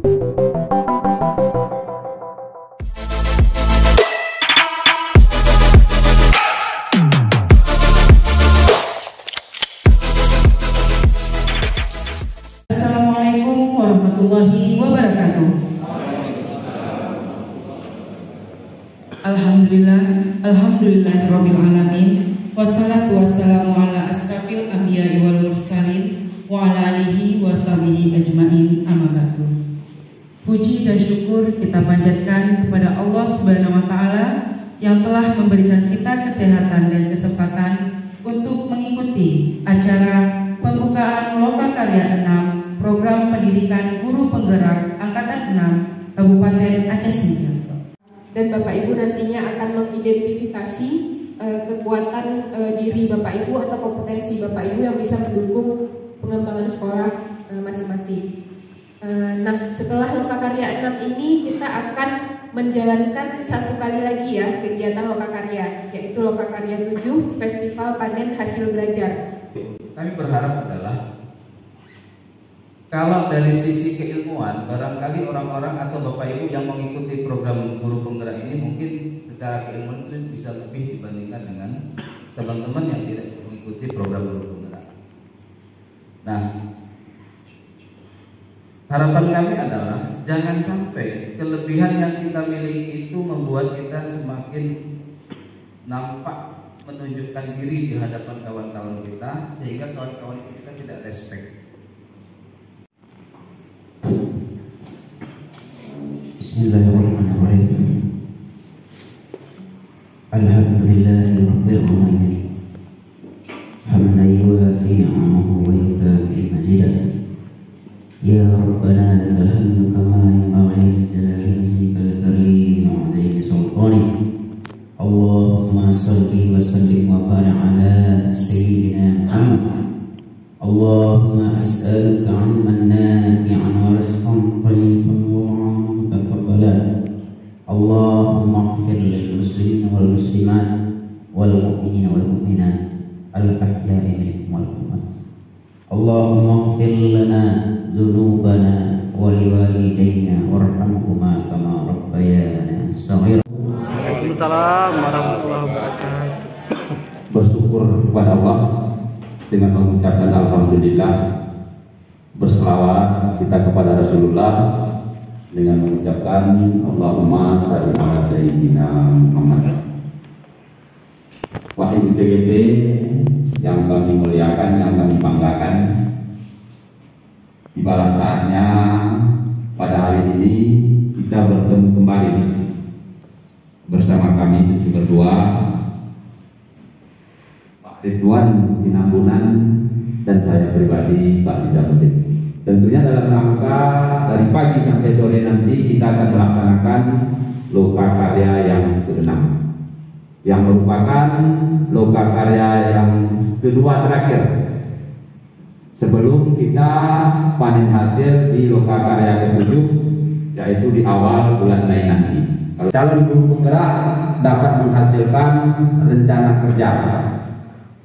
Assalamualaikum warahmatullahi wabarakatuh. Alhamdulillahirabbil alamin. Wassalatu wassalamu ala asrafil anbiya'i wal mursalin wa ala alihi wa sahbihi ajmain, amma ba'du. Puji dan syukur kita panjatkan kepada Allah Subhanahu wa taala yang telah memberikan kita kesehatan dan kesempatan untuk mengikuti acara pembukaan Lokakarya 6 Program Pendidikan Guru Penggerak Angkatan 6 Kabupaten Aceh Singkil. Dan Bapak Ibu nantinya akan mengidentifikasi kekuatan diri Bapak Ibu atau kompetensi Bapak Ibu yang bisa mendukung pengembangan sekolah masing-masing. Nah, setelah Lokakarya 6 ini kita akan menjalankan satu kali lagi ya kegiatan Lokakarya, yaitu Lokakarya 7 Festival Panen Hasil Belajar. Kami berharap adalah kalau dari sisi keilmuan, barangkali orang-orang atau Bapak Ibu yang mengikuti program guru penggerak ini mungkin secara keilmuan itu bisa lebih dibandingkan dengan teman-teman yang tidak mengikuti program guru penggerak. Nah, harapan kami adalah jangan sampai kelebihan yang kita miliki itu membuat kita semakin nampak menunjukkan diri di hadapan kawan-kawan kita, sehingga kawan-kawan kita tidak respect. Bismillahirrahmanirrahim. Alhamdulillahirabbil alamin. Hamdan yuwafi ni'amahu wa yukafi mazidah. Ya Rabbana lakal hamdu kama yanbaghi li jalali wajhikal karim wa 'azimi sultanik. Allahumma shalli wa sallim wa barik ala sayyidina Muhammad. Allahumma as'aluka 'ilman nafi'an wa rizqan thayyiban wa 'amalan mutaqabbalan. Allahumma ighfir lil muslimin wal muslimat wal mu'minin wal mu'minat al ahya'i minhum wal amwat. Allahumma ighfir lana dzunubana wa liwalidayna warhamhuma kama rabbayana shaghira. Waalaikumsalam warahmatullahi wabarakatuh. Bersyukur kepada Allah dengan mengucapkan alhamdulillah, berselawat kita kepada Rasulullah dengan mengucapkan Allahumma shalli ala sayyidina Muhammad. Wahai ITGP yang kami muliakan, yang kami banggakan, tibalah saatnya pada hari ini kita bertemu kembali bersama kami berdua, Pak Ridwan Tinambunan dan saya pribadi, Pak Nizamuddin. Tentunya dalam rangka dari pagi sampai sore nanti kita akan melaksanakan Lokakarya yang ke-6, yang merupakan Lokakarya yang kedua terakhir sebelum kita panen hasil di Lokakarya ke-7, yaitu di awal bulan Mei nanti. Kalau calon guru penggerak dapat menghasilkan rencana kerja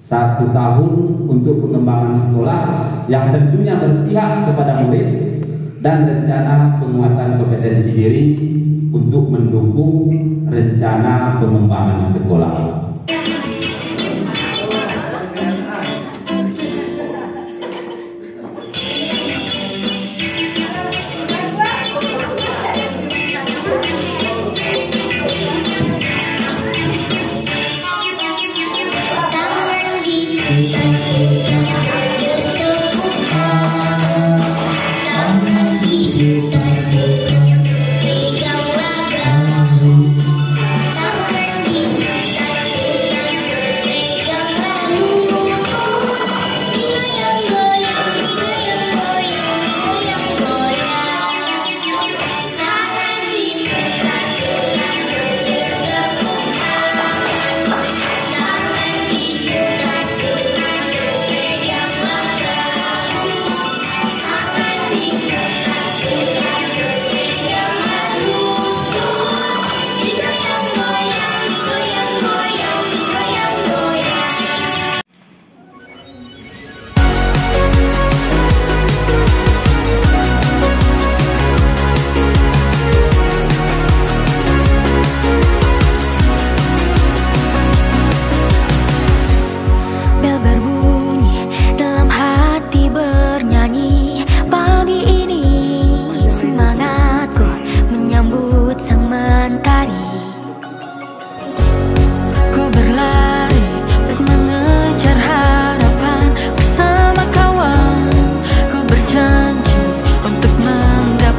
1 tahun untuk pengembangan sekolah yang tentunya berpihak kepada murid, dan rencana penguatan kompetensi diri untuk mendukung rencana pengembangan sekolah.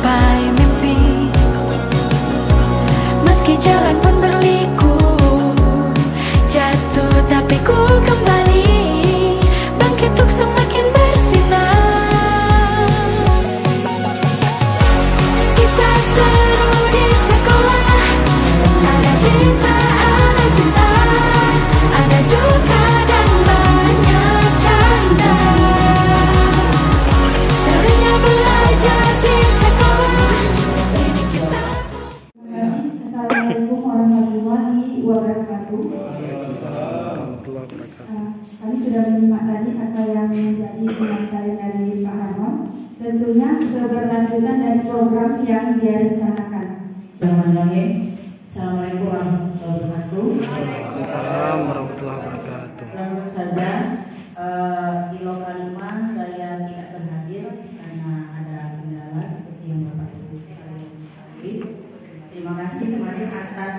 menggapai mimpi. Meski jalan pun berliku, jatuh tapi ku kembali, bangkit untuk semakin bersinar. Kisah seru di sekolah, ada cinta, ada duka dan banyak canda. Serunya belajar di sekolah, di sini kita. Assalamualaikum warahmatullahi wabarakatuh. Kami sudah menyimak tadi apa yang menjadi penyampaian dari Pak Harmon. Tentunya keberlanjutan dari program yang dia rencanakan. Bismillahirrahmanirrahim. Assalamualaikum warahmatullahi wabarakatuh. Waalaikumsalam warahmatullahi wabarakatuh. Langsung saja di lokal 5 saya tidak berhadir karena ada kendala seperti yang Bapak Ibu sekalian ketahui. Terima kasih kemarin atas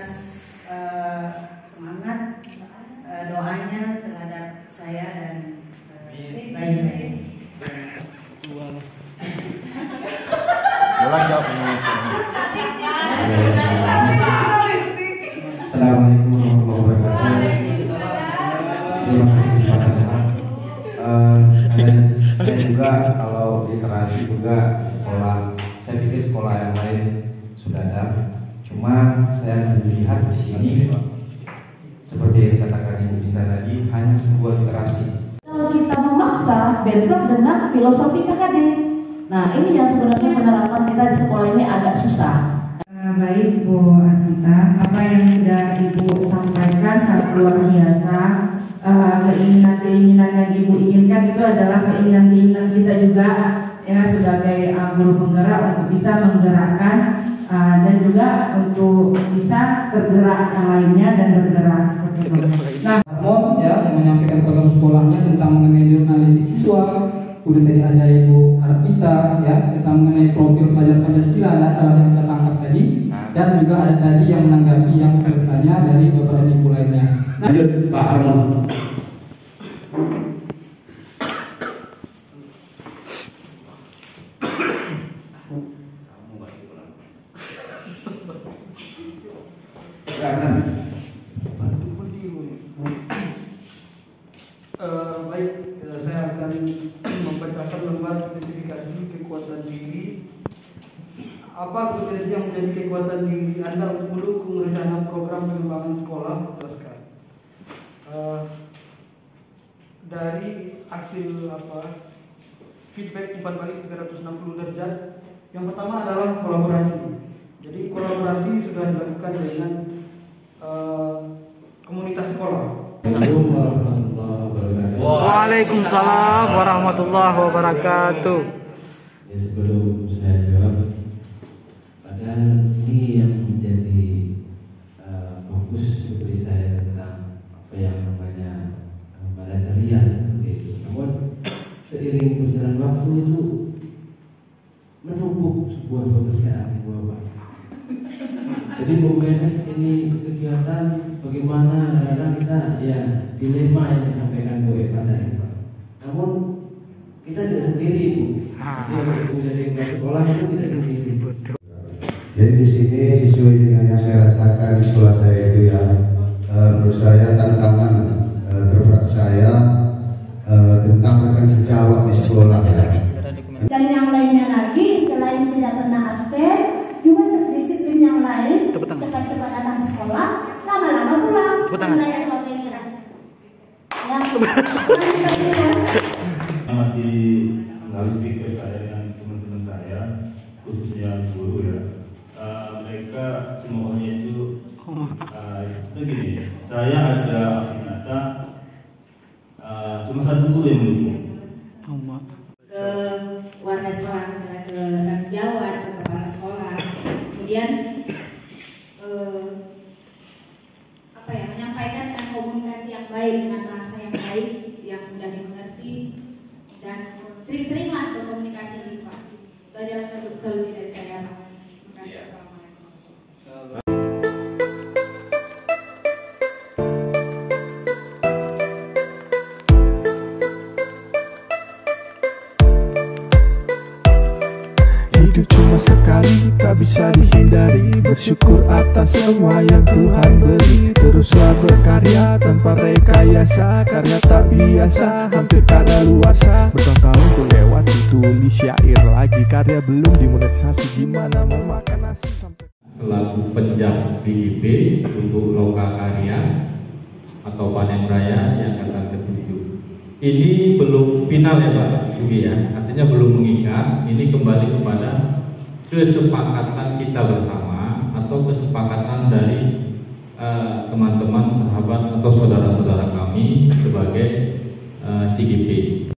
semangat doanya terhadap saya dan baik-baik. Assalamualaikum warahmatullahi wabarakatuh. Terima kasih kesempatannya. Saya juga kalau literasi juga di sekolah, saya pikir sekolah yang lain sudah ada. Cuma saya melihat di sini seperti yang dikatakan Ibu Dita tadi, hanya sebuah literasi. Kalau kita memaksa bentrok dengan filosofi KKD. Nah, ini yang sebenarnya penerapan kita di sekolah ini agak susah. Baik Bu Anita, apa yang sudah Ibu sampaikan sangat luar biasa. Keinginan-keinginan yang Ibu inginkan itu adalah keinginan-keinginan kita juga ya sebagai guru penggerak untuk bisa menggerakkan dan juga untuk bisa tergerak yang lainnya dan bergerak seperti itu. Nah, Harmon ya yang menyampaikan program sekolahnya tentang mengenai jurnalistik siswa. Kemudian tadi ada Ibu Arpita ya tentang mengenai profil pelajar Pancasila, ada salah yang kita tangkap tadi, dan juga ada tadi yang menanggapi yang bertanya dari Bapak dan Ibu lainnya. Lanjut Pak Harmon. Baik, saya akan membacakan lembar identifikasi kekuatan diri. Apa potensi yang menjadi kekuatan diri Anda untuk mendukung rencana program pengembangan sekolah? Jelaskan. Dari hasil feedback umpan balik 360 derajat, yang pertama adalah kolaborasi. Jadi kolaborasi sudah dilakukan dengan komunitas sekolah. Waalaikumsalam warahmatullahi wabarakatuh. Ya, sebelum saya jawab, padahal ini yang menjadi fokus studi saya tentang apa yang namanya manajerial seperti itu. Namun seiring berjalan waktu itu menumpuk sebuah pekerjaan yang bapak. Jadi memanage ini kegiatan bagaimana kadang-kadang kita ya dilema yang disampaikan Bu Eva tadi. Namun kita tidak sendiri Bu. Jadi Ibu jadi kelas sekolah itu kita sendiri. Jadi di sini sesuai dengan yang saya rasakan di sekolah saya itu ya, menurut saya tantangan terberat saya tentang rekan sejawat di sekolah. Dan yang lainnya lagi, selain tidak pernah absen, juga disiplin yang lain, cepat-cepat datang sekolah, lama-lama pulang. Mulai sebagainya. Ya, masih melalui speaker saya dengan teman-teman saya, khususnya guru ya. Mereka semuanya itu begini. Saya ada aksi nyata, cuma satu guru yang mendukung. Ke warga sekolah, misalnya ke Transjawat, ke kepala sekolah, kemudian menyampaikan dengan komunikasi yang baik, dengan bahasa yang baik, yang mudah dimengerti, dan sering-seringlah berkomunikasi Pak. Itu adalah solusi dari saya Pak. Terima kasih. Assalamualaikum. sekali, tak bisa dihindari. Bersyukur atas semua yang Tuhan beri. Teruslah berkarya tanpa rekayasa, karya tak biasa, hampir kadaluarsa. Bertahun-tahun ku lewat ditulis syair lagi, karya belum dimonetisasi, gimana mau makan nasi sampai. Selaku penjam PIP untuk Lokakarya atau panen raya yang angkatan ke-7. Ini belum final ya Pak Sugi ya, artinya belum mengikat. Ini kembali kepada kesepakatan kita bersama atau kesepakatan dari teman-teman, sahabat atau saudara-saudara kami sebagai CGP.